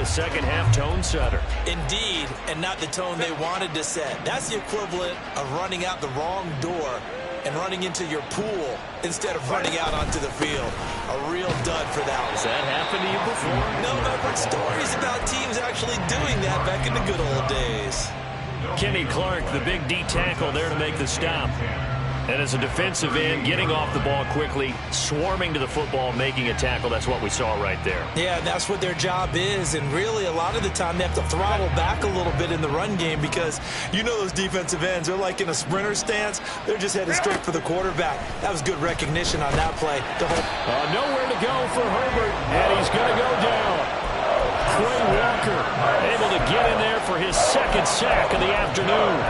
a second-half tone setter. Indeed, and not the tone they wanted to set. That's the equivalent of running out the wrong door and running into your pool instead of running out onto the field. A real dud for that one. Has that happened to you before? No, I've heard stories about teams actually doing that back in the good old days. Kenny Clark, the big D tackle there to make the stop. And as a defensive end, getting off the ball quickly, swarming to the football, making a tackle, that's what we saw right there. Yeah, and that's what their job is. And really, a lot of the time, they have to throttle back a little bit in the run game because you know those defensive ends, they're like in a sprinter stance. They're just headed straight for the quarterback. That was good recognition on that play. Nowhere to go for Herbert, and he's going to go down. Quay Walker able to get in there for his second sack of the afternoon.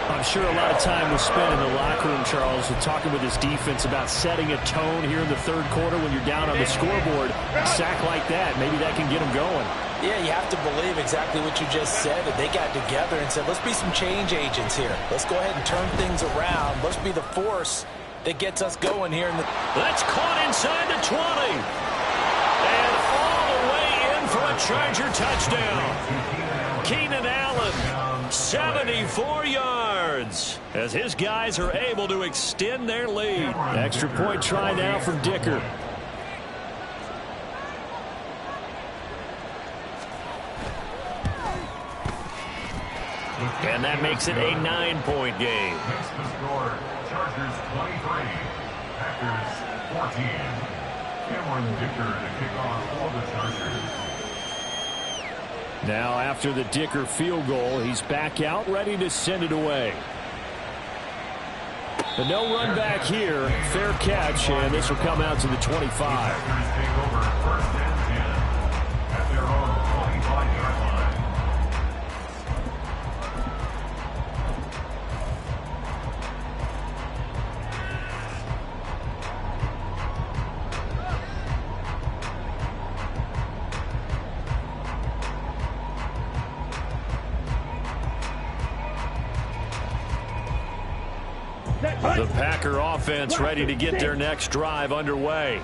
I'm sure a lot of time was spent in the locker room, Charles, with talking with his defense about setting a tone here in the third quarter when you're down on the scoreboard. A sack like that, maybe that can get them going. Yeah, you have to believe exactly what you just said. That they got together and said, let's be some change agents here. Let's go ahead and turn things around. Let's be the force that gets us going here. That's caught inside the 20. And all the way in for a Charger touchdown. Keenan Allen, 74 yards, as his guys are able to extend their lead. Extra point try now from Dicker. And that makes it a 9-point game. Chargers 23, Packers 14. Cameron Dicker to kick off for the Chargers. Now after the Dicker field goal, he's back out ready to send it away. The no run back here, fair catch, and this will come out to the 25. Take over first and 10 at their own 25-yard line. The Packer offense ready to get their next drive underway.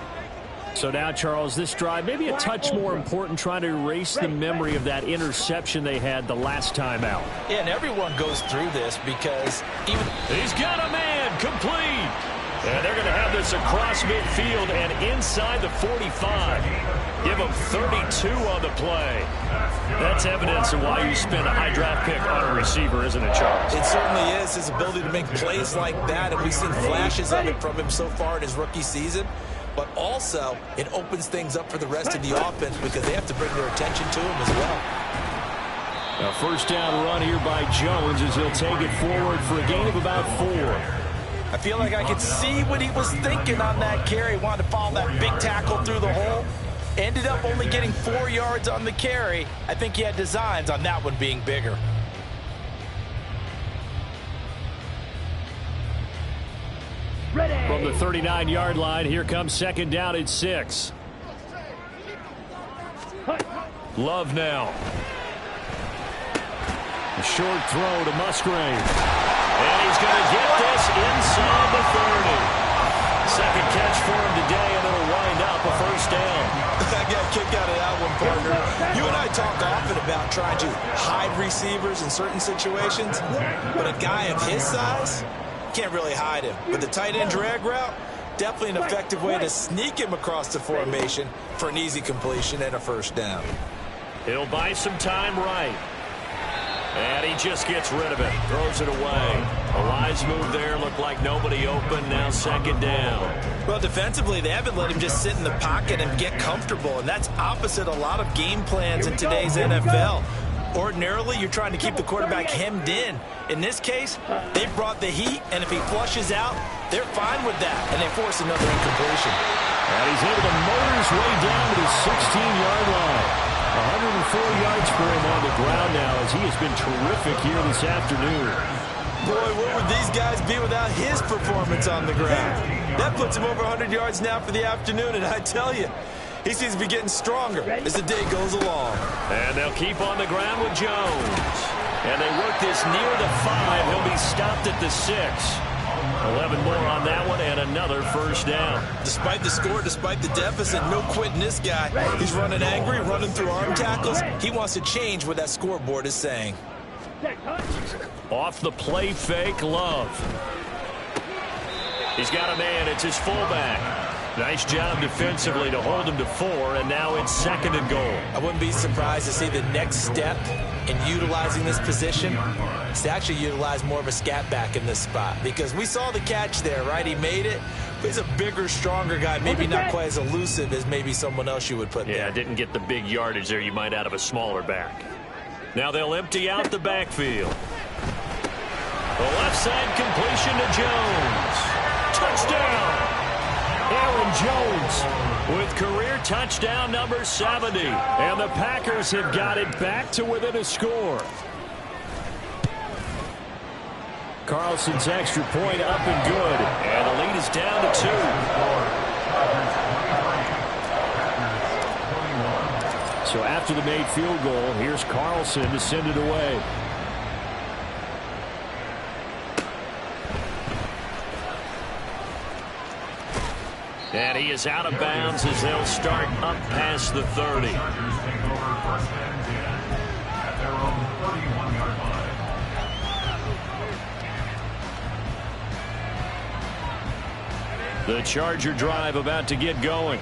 So now, Charles, this drive maybe a touch more important, trying to erase the memory of that interception they had the last time out. Yeah, and everyone goes through this because even... He's got a man complete. And they're going to have this across midfield and inside the 45. Give him 32 on the play. That's evidence of why you spend a high draft pick on a receiver, isn't it, Charles? It certainly is, his ability to make plays like that, and we've seen flashes of it from him so far in his rookie season. But also, it opens things up for the rest of the offense because they have to bring their attention to him as well. A first down run here by Jones as he'll take it forward for a gain of about 4. I feel like I could see what he was thinking on that carry. Wanted to follow that big tackle through the hole. Ended up only getting 4 yards on the carry. I think he had designs on that one being bigger. From the 39-yard line, here comes second down at 6. Love now. A short throw to Musgrave. And he's going to get this inside the 30. Second catch for him today, and it'll wind up a first down. I got a kick out of that one, partner. You and I talk often about trying to hide receivers in certain situations, but a guy of his size can't really hide him. But the tight end drag route, definitely an effective way to sneak him across the formation for an easy completion and a first down. He'll buy some time right. And he just gets rid of it, throws it away. A wise move there, looked like nobody open, now second down. Well, defensively, they haven't let him just sit in the pocket and get comfortable, and that's opposite a lot of game plans in today's NFL. Ordinarily, you're trying to keep the quarterback hemmed in. In this case, they brought the heat, and if he flushes out, they're fine with that, and they force another incompletion. And he's able to motor his way down to the 16-yard line. 104 yards for him on the ground now, as he has been terrific here this afternoon. Boy, where would these guys be without his performance on the ground? That puts him over 100 yards now for the afternoon, and I tell you, he seems to be getting stronger as the day goes along. And they'll keep on the ground with Jones. And they work this near the 5. He'll be stopped at the 6. 11 more on that one and another first down. Despite the score, despite the deficit, no quitting this guy. He's running angry, running through arm tackles. He wants to change what that scoreboard is saying. Off the play fake, Love. He's got a man. It's his fullback. Nice job defensively to hold him to 4, and now it's 2nd and goal. I wouldn't be surprised to see the next step in utilizing this position is to actually utilize more of a scat back in this spot, because we saw the catch there, right? He made it, but he's a bigger, stronger guy, maybe not quite as elusive as maybe someone else you would put there. Yeah, didn't get the big yardage there you might out of a smaller back. Now they'll empty out the backfield. The left side completion to Jones. Touchdown! Aaron Jones with career touchdown number 70. And the Packers have got it back to within a score. Carlson's extra point up and good. And the lead is down to 2. So after the made field goal, here's Carlson to send it away. And he is out of bounds as they'll start up past the 30. The Charger drive about to get going.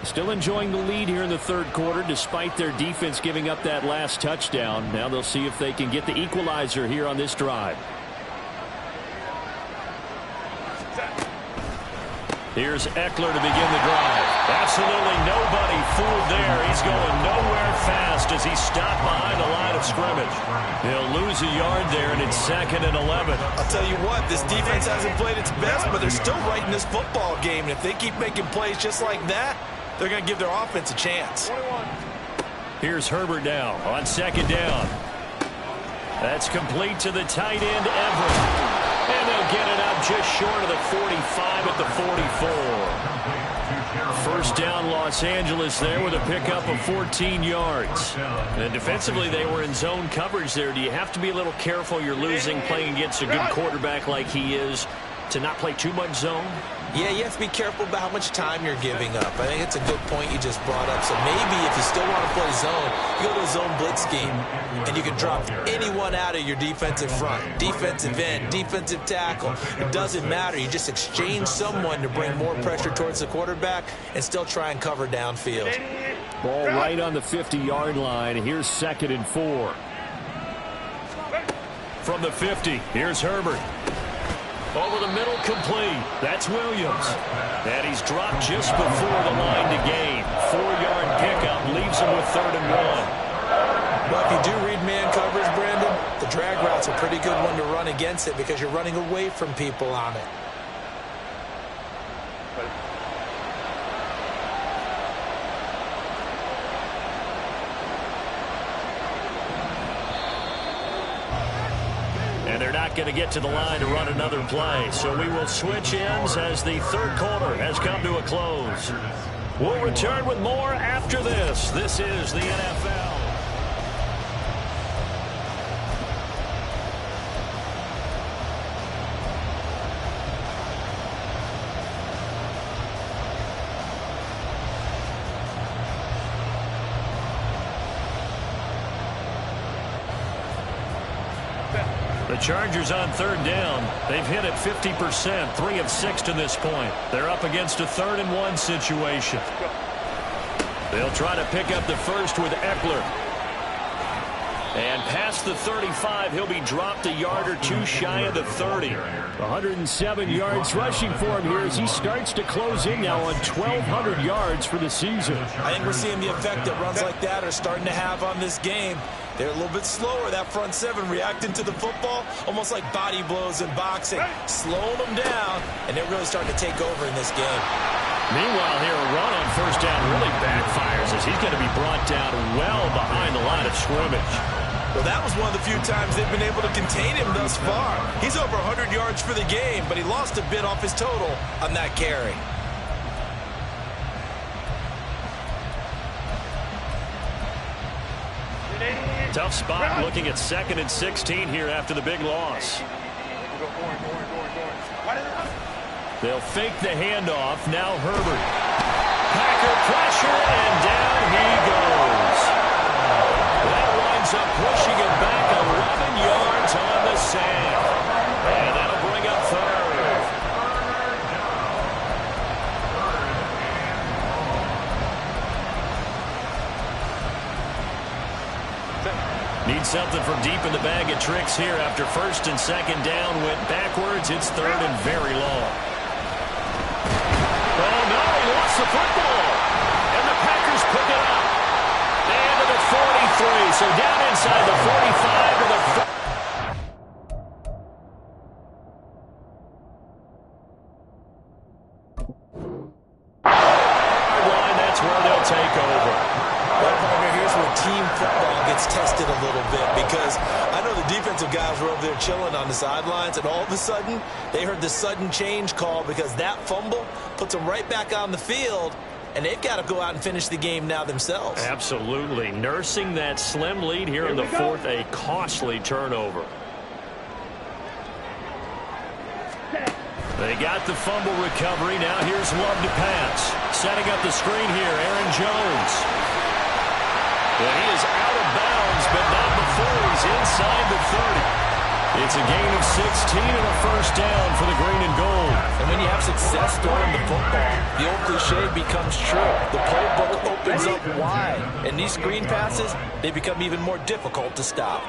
Still enjoying the lead here in the 3rd quarter despite their defense giving up that last touchdown. Now they'll see if they can get the equalizer here on this drive. Here's Eckler to begin the drive. Absolutely nobody fooled there. He's going nowhere fast as he stopped behind the line of scrimmage. He'll lose a yard there, and it's 2nd and 11. I'll tell you what, this defense hasn't played its best, but they're still right in this football game. And if they keep making plays just like that, they're going to give their offense a chance. Here's Herbert now on 2nd down. That's complete to the tight end, Everett. And they'll get it up just short of the 45 at the 44. First down, Los Angeles there with a pickup of 14 yards. And defensively, they were in zone coverage there. Do you have to be a little careful? You're losing playing against a good quarterback like he is to not play too much zone? Yeah, you have to be careful about how much time you're giving up. I think it's a good point you just brought up. So maybe if you still want to play zone, you go to a zone blitz scheme, and you can drop anyone out of your defensive front. Defensive end, defensive tackle. It doesn't matter. You just exchange someone to bring more pressure towards the quarterback and still try and cover downfield. Ball right on the 50-yard line. Here's 2nd and 4. From the 50, here's Herbert. Over the middle, complete. That's Williams. And he's dropped just before the line to gain. 4-yard pickup leaves him with 3rd and 1. Well, if you do read man coverage, Brandon, the drag route's a pretty good one to run against it because you're running away from people on it. They're not going to get to the line to run another play. So we will switch ends as the 3rd quarter has come to a close. We'll return with more after this. This is the NFL. The Chargers on 3rd down. They've hit it 50%, 3 of 6 to this point. They're up against a 3rd and 1 situation. They'll try to pick up the first with Eckler. And past the 35, he'll be dropped a yard or two shy of the 30. 107 yards rushing for him here as he starts to close in now on 1,200 yards for the season. I think we're seeing the effect that runs like that are starting to have on this game. They're a little bit slower, that front 7 reacting to the football, almost like body blows in boxing, slowing them down, and they're really starting to take over in this game. Meanwhile, here a run on 1st down really backfires as he's going to be brought down well behind the line of scrimmage. Well, that was one of the few times they've been able to contain him thus far. He's over 100 yards for the game, but he lost a bit off his total on that carry. Tough spot looking at 2nd and 16 here after the big loss. They'll fake the handoff. Now Herbert. Packer pressure, and down he goes. That winds up pushing it back 11 yards on the sand. And that'll bring up third. Need something from deep in the bag of tricks here after first and second down went backwards. It's third and very long. Oh, no, he lost the football. And the Packers pick it up. And to the 43, so down inside the 45 to the 40. That's where they'll take over. Well, partner, here's where team football gets tested a little bit because I know the defensive guys were over there chilling on the sidelines, and all of a sudden they heard the sudden change call because that fumble puts them right back on the field, and they've got to go out and finish the game now themselves. Absolutely. Nursing that slim lead here in the fourth, a costly turnover. They got the fumble recovery. Now here's Love to pass. Setting up the screen here, Aaron Jones. And he is out of bounds, but not before he's inside the 30. It's a gain of 16 and a first down for the green and gold. And when you have success throwing the football, the old cliche becomes true. The playbook opens up wide, and these screen passes, they become even more difficult to stop.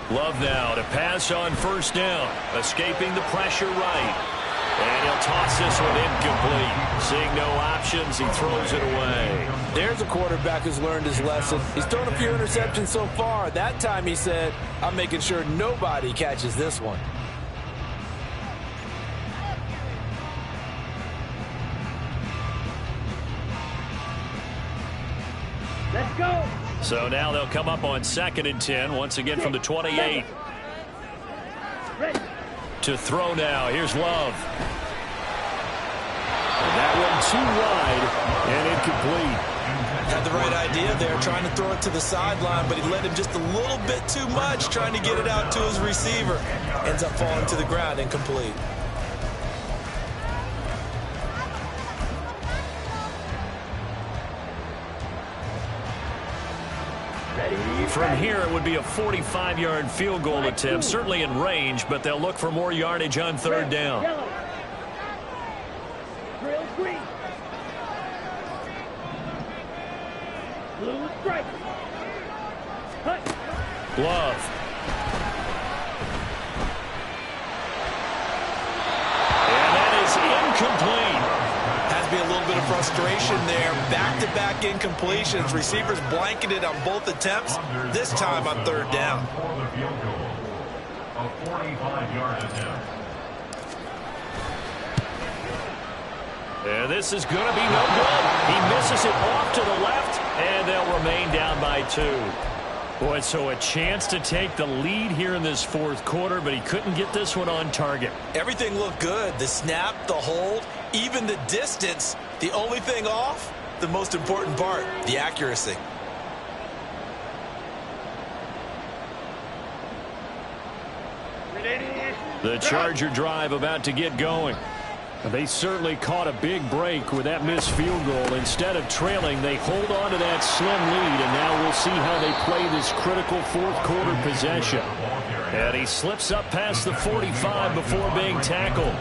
Love now to pass on first down, escaping the pressure right. And he'll toss this one incomplete. Seeing no options, he throws it away. There's a quarterback who's learned his lesson. He's thrown a few interceptions so far. That time he said, I'm making sure nobody catches this one. Let's go. So now they'll come up on 2nd and 10, once again from the 28. To throw now. Here's Love. And that one too wide and incomplete. Had the right idea there, trying to throw it to the sideline, but he let him just a little bit too much, trying to get it out to his receiver. Ends up falling to the ground, incomplete. From here, it would be a 45-yard field goal attempt, certainly in range, but they'll look for more yardage on third down. Drill green. Blue strike. Love. And that is incomplete. Has to be a little bit of frustration there. Back-to-back incompletions. Receivers blanketed on both attempts, this time on third down. A 45-yard attempt. And this is going to be no good. He misses it off to the left, and they'll remain down by 2. Boy, so a chance to take the lead here in this fourth quarter, but he couldn't get this one on target. Everything looked good. The snap, the hold, even the distance. The only thing off, the most important part, the accuracy. The Charger drive about to get going. They certainly caught a big break with that missed field goal. Instead of trailing, they hold on to that slim lead, and now we'll see how they play this critical fourth quarter possession. And he slips up past the 45 before being tackled.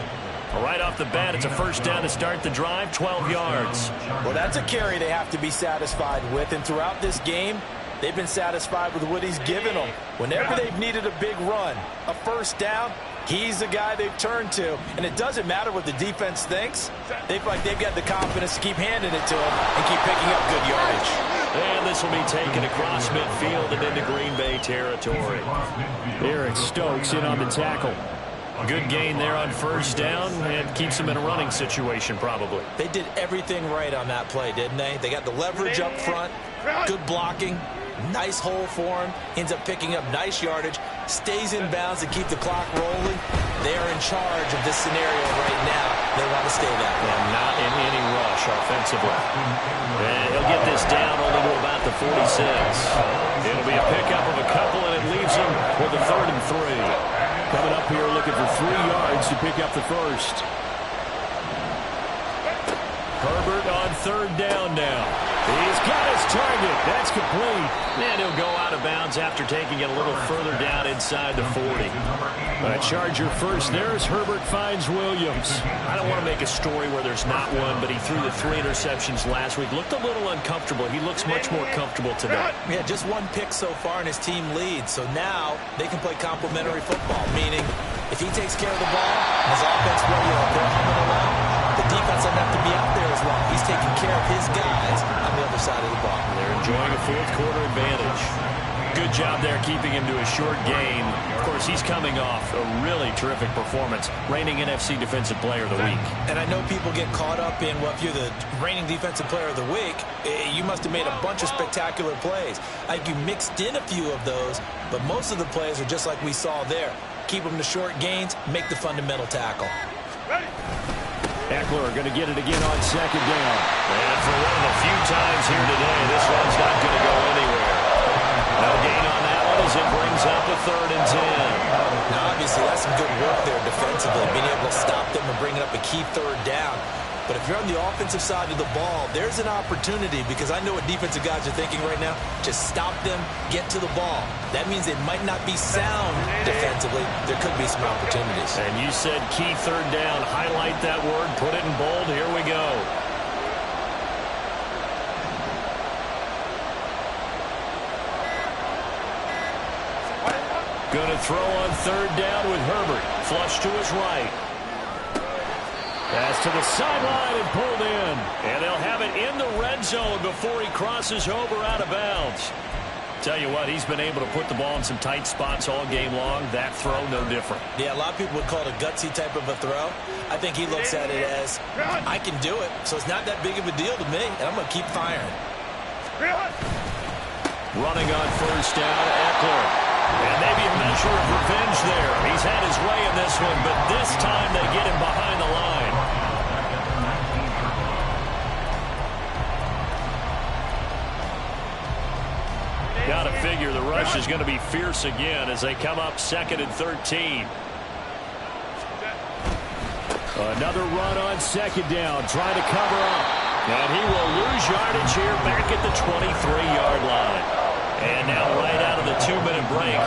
Right off the bat, it's a first down to start the drive, 12 yards. Well, that's a carry they have to be satisfied with, and throughout this game, they've been satisfied with what he's given them. Whenever they've needed a big run, a first down, he's the guy they've turned to. And it doesn't matter what the defense thinks. They feel like they've got the confidence to keep handing it to him and keep picking up good yardage. And this will be taken across midfield and into Green Bay territory. Eric Stokes in on the tackle. Good gain there on first down and keeps him in a running situation probably. They did everything right on that play, didn't they? They got the leverage up front, good blocking, nice hole for him, ends up picking up nice yardage, stays in bounds to keep the clock rolling. They're in charge of this scenario right now. They want to stay that way. And not in any rush offensively. And he'll get this down only to about the 46. It'll be a pickup of a couple, and it leaves him with a 3rd and 3. Coming up here looking for 3 yards to pick up the first. Herbert on 3rd down now. He's got his target. That's complete. And he'll go out of bounds after taking it a little further down inside the 40. A Charger first there as Herbert finds Williams. I don't want to make a story where there's not one, but he threw the 3 interceptions last week. Looked a little uncomfortable. He looks much more comfortable today. Yeah, just 1 pick so far, and his team leads. So now they can play complementary football, meaning if he takes care of the ball, his offense ready to they're humming along, the defense doesn't have to be out there as long. He's taking care of his guys on the other side of the ball. They're enjoying a 4th quarter advantage. Good job there keeping him to a short gain. Of course, he's coming off a really terrific performance, reigning NFC Defensive Player of the Week. And I know people get caught up in, well, if you're the reigning Defensive Player of the Week, you must have made a bunch of spectacular plays. I think you mixed in a few of those, but most of the plays are just like we saw there. Keep them to short gains, make the fundamental tackle. Eckler going to get it again on 2nd down. And for one of the few times here today, this one's not going to go anywhere. No gain on that one as it brings up a 3rd and 10. Now, obviously, that's some good work there defensively, being able to stop them and bringing up a key 3rd down. But if you're on the offensive side of the ball, there's an opportunity, because I know what defensive guys are thinking right now. Just stop them, get to the ball. That means it might not be sound defensively. There could be some opportunities. And you said key 3rd down. Highlight that word. Put it in bold. Here we go. Going to throw on 3rd down with Herbert. Flush to his right. Pass to the sideline and pulled in. And they'll have it in the red zone before he crosses over out of bounds. Tell you what, he's been able to put the ball in some tight spots all game long. That throw, no different. Yeah, a lot of people would call it a gutsy type of a throw. I think he looks at it as, I can do it, so it's not that big of a deal to me, and I'm going to keep firing. Running on 1st down, Eckler. And maybe a measure of revenge there. He's had his way in this one, but this time they get him behind the line. Got to figure the rush is going to be fierce again as they come up 2nd and 13. Another run on 2nd down, trying to cover up. And he will lose yardage here back at the 23-yard line. And now right out of the 2-minute break,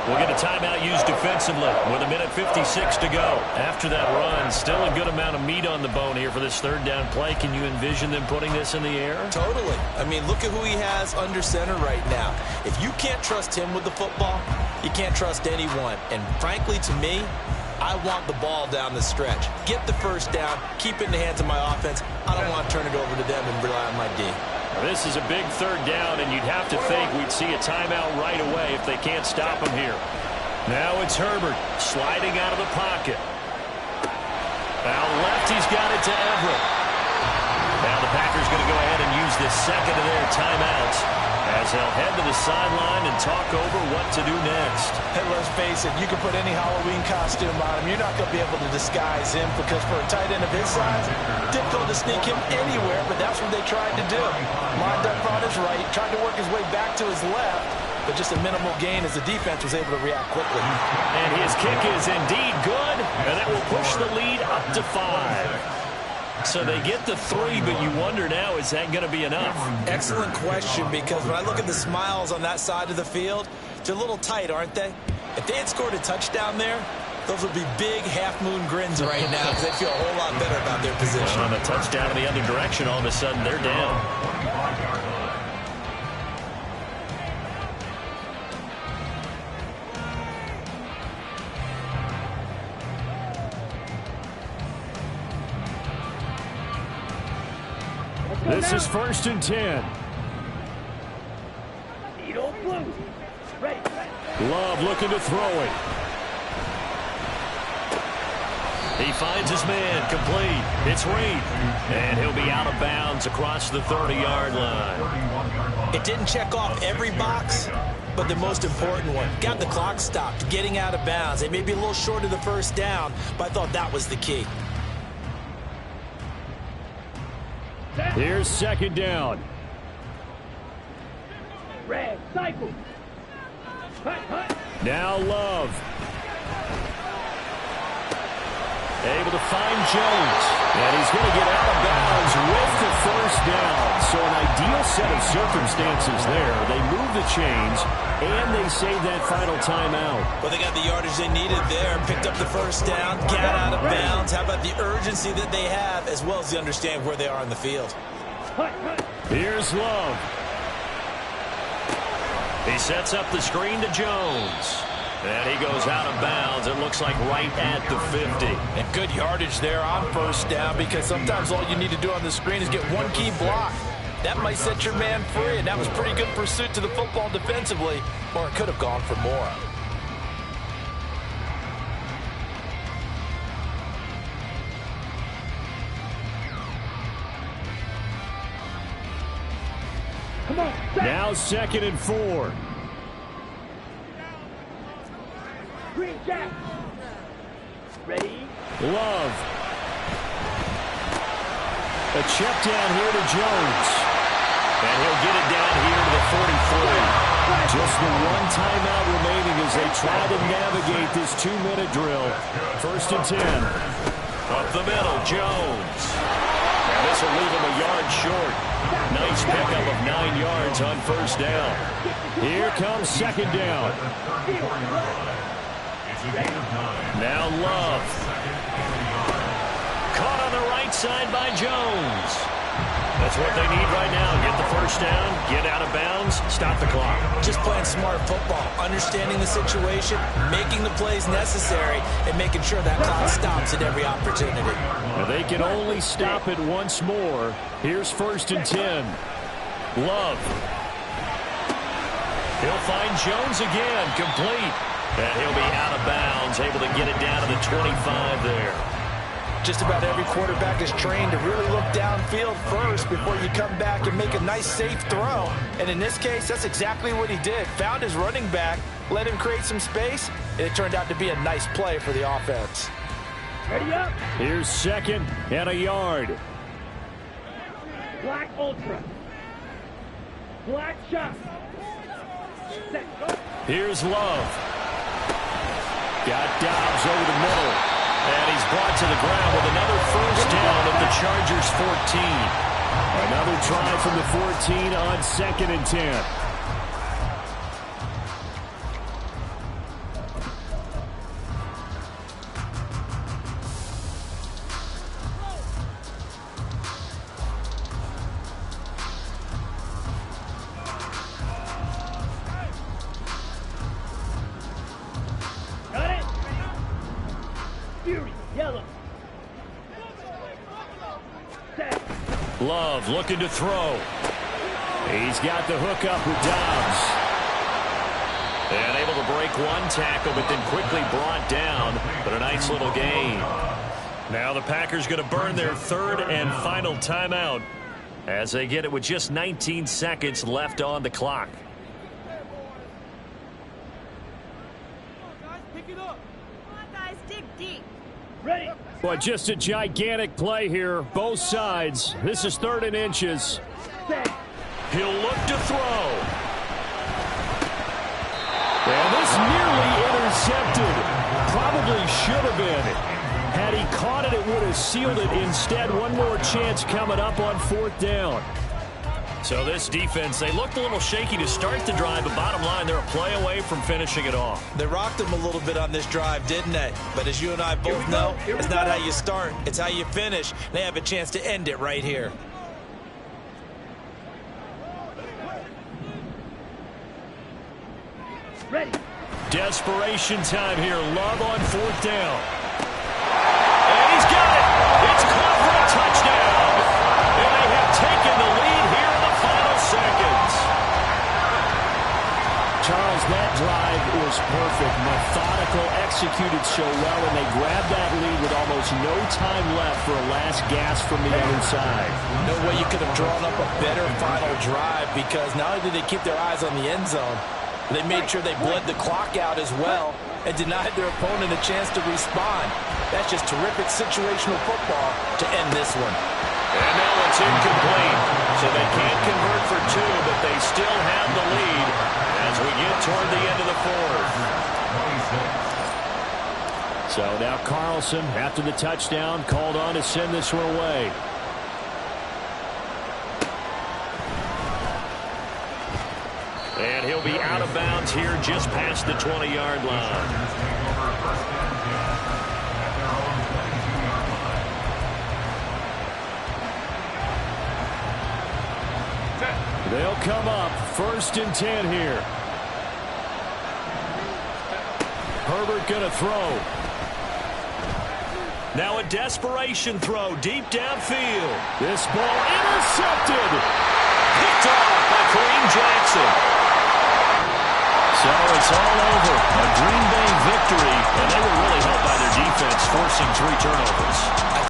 we'll get a timeout used defensively with 1:56 to go. After that run, still a good amount of meat on the bone here for this 3rd down play. Can you envision them putting this in the air? Totally. I mean, look at who he has under center right now. If you can't trust him with the football, you can't trust anyone. And frankly, to me, I want the ball down the stretch. Get the 1st down, keep it in the hands of my offense. I don't want to turn it over to them and rely on my D. This is a big 3rd down, and you'd have to think we'd see a timeout right away if they can't stop him here. Now it's Herbert sliding out of the pocket. Now left, he's got it to Everett. Now the Packers going to go ahead and use this 2nd of their timeouts as they'll head to the sideline and talk over what to do next. Hey, let's face it, you can put any Halloween costume on him. You're not going to be able to disguise him, because for a tight end of his size, difficult to sneak him anywhere, but that's what they tried to do. Lined up on his right, tried to work his way back to his left, but just a minimal gain as the defense was able to react quickly. And his kick is indeed good, and that will push the lead up to 5. So they get the 3, but you wonder now, is that going to be enough? Excellent question, because when I look at the smiles on that side of the field, they're a little tight, aren't they? If they had scored a touchdown there, those would be big half-moon grins right now, because they feel a whole lot better about their position. On a touchdown in the other direction, all of a sudden they're down. This is 1st and 10. Love looking to throw it. He finds his man, complete. It's Reed. And he'll be out of bounds across the 30-yard line. It didn't check off every box, but the most important one. Got the clock stopped, getting out of bounds. They may be a little short of the 1st down, but I thought that was the key. Here's second down. Red, cycle. Hut. Now Love. Able to find Jones. And he's going to get out of bounds with the first down. So an ideal set of circumstances there. They move the chains, and they save that final timeout. Well, they got the yardage they needed there. Picked up the first down, got out of bounds. How about the urgency that they have, as well as the understanding where they are on the field. Here's Love. He sets up the screen to Jones. And he goes out of bounds. It looks like right at the 50. And good yardage there on first down, because sometimes all you need to do on the screen is get one key block. That might set your man free, and that was pretty good pursuit to the football defensively, or it could have gone for more. Come on. Now 2nd and 4. Green Jack. Ready? Love. A check down here to Jones. And he'll get it down here to the 43. Just the one timeout remaining as they try to navigate this 2-minute drill. 1st and 10. Up the middle, Jones. And this will leave him a yard short. Nice pickup of 9 yards on first down. Here comes second down. Now Love. Caught on the right side by Jones. That's what they need right now. Get the first down, get out of bounds, stop the clock. Just playing smart football, understanding the situation, making the plays necessary, and making sure that clock stops at every opportunity. Now they can only stop it once more. Here's 1st and 10. Love. He'll find Jones again, complete. And he'll be out of bounds, able to get it down to the 25 there. Just about every quarterback is trained to really look downfield first before you come back and make a nice, safe throw. And in this case, that's exactly what he did. Found his running back, let him create some space, and it turned out to be a nice play for the offense. Ready up. Here's 2nd and a yard. Black Ultra. Black shot. Set. Go. Here's Love. Got Dobbs over the middle. And he's brought to the ground with another first down at the Chargers 14. Another try from the 14 on 2nd and 10. Got it. Fury. Yellow. Set. Love looking to throw. He's got the hook up with Dobbs. And able to break one tackle, but then quickly brought down. But a nice little gain. Now the Packers going to burn their 3rd and final timeout as they get it with just 19 seconds left on the clock. Ready. But just a gigantic play here, both sides. This is 3rd and inches. Set. He'll look to throw. And this nearly intercepted. Probably should have been. Had he caught it, it would have sealed it. Instead, one more chance coming up on 4th down. So this defense, they looked a little shaky to start the drive, but bottom line, they're a play away from finishing it off. They rocked them a little bit on this drive, didn't they? But as you and I both know, it's not how you start, it's how you finish. They have a chance to end it right here. Ready. Desperation time here. Love on 4th down. And he's got it. It's caught for a touchdown. And they have taken the lead here in the final seconds. Charles, that drive was perfect. Methodical, executed so well, and they grabbed that lead with almost no time left for a last gasp from the other side. No way you could have drawn up a better final drive, because not only did they keep their eyes on the end zone, they made sure they bled the clock out as well and denied their opponent a chance to respond. That's just terrific situational football to end this one. And now it's incomplete. So they can't convert for two, but they still have the lead as we get toward the end of the fourth. So now Carlson, after the touchdown, called on to send this one away. And he'll be out of bounds here just past the 20-yard line. They'll come up 1st and 10 here. Herbert going to throw. Now a desperation throw deep downfield. This ball intercepted. Picked off by Kareem Jackson. So it's all over. A Green Bay victory, and they were really helped by their defense forcing 3 turnovers.